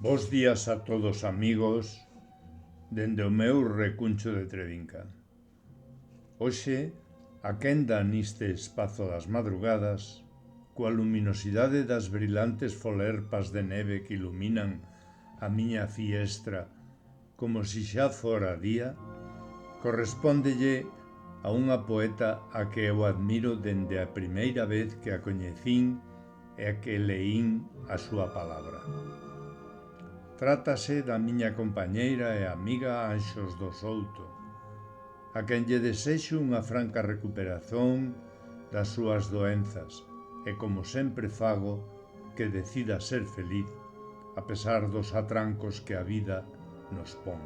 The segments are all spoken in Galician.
Bos días a todos amigos dende o meu recuncho de Trevinca. Hoxe, a quenda niste espazo das madrugadas, coa luminosidade das brillantes folerpas de neve que iluminan a miña fiestra como si xa fora día, correspóndelle a unha poeta a que eu admiro dende a primeira vez que a coñecín e a que leín a súa palabra. Trátase da miña compañeira e amiga Anxos do Souto, a quen lle desexo unha franca recuperación das súas doenzas e, como sempre fago, que decida ser feliz a pesar dos atrancos que a vida nos pon.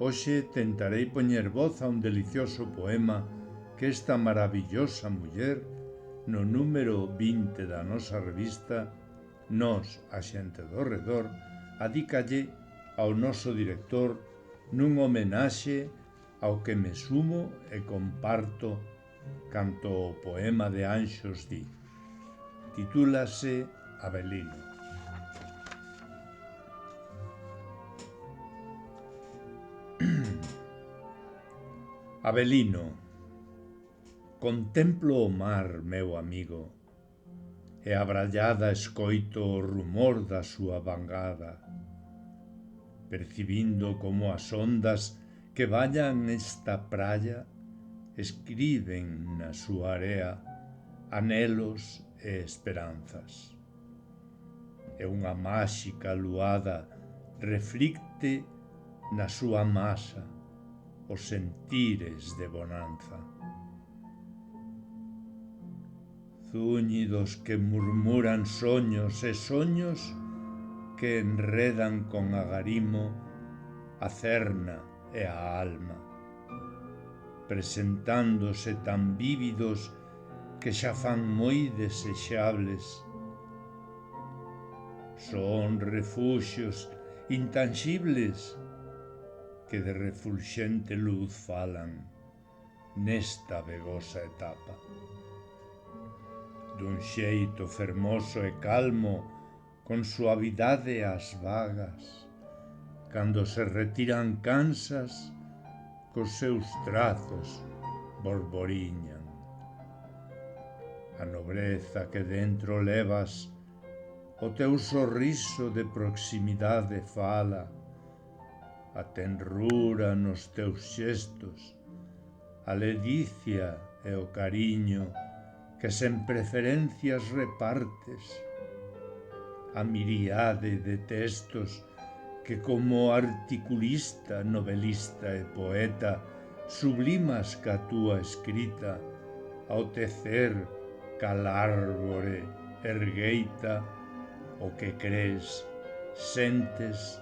Hoxe tentarei poñer voz a un delicioso poema que esta maravillosa muller, no número 20 da nosa revista, Nós, a xente do redor, adícalle ao noso director nun homenaxe ao que me sumo e comparto canto o poema de Anxos di. Titúlase Avelino. Avelino, contemplo o mar, meu amigo, e abrallada escoito o rumor da súa vangada, percibindo como as ondas que bañan esta praia escriben na súa area anhelos e esperanzas. E unha máxica luada reflicte na súa masa os sentires de bonanza. Zúñidos que murmuran soños e soños que enredan con agarimo a cerna e a alma, presentándose tan vívidos que xa fan moi desexables. Son refuxios intanxibles que de refulxente luz falan nesta vegosa etapa. Dun xeito fermoso e calmo, con suavidade as vagas, cando se retiran cansas, cos seus trazos borboriñan. A nobreza que dentro levas, o teu sorriso de proximidade fala, a tenrura nos teus xestos, a ledicia e o cariño que sen preferencias repartes, a miriade de textos que como articulista, novelista e poeta sublimas ca túa escrita ao tecer cal árbore ergueita o que crees, sentes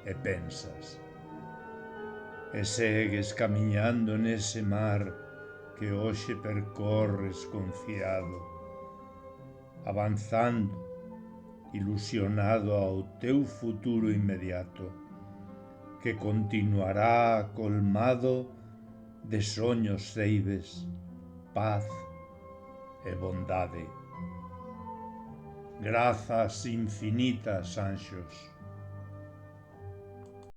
e pensas. E segues camiñando nese mar que hoxe percorres confiado, avanzando, ilusionado ao teu futuro inmediato, que continuará colmado de soños ceibes, paz e bondade. Grazas infinitas, Anxos.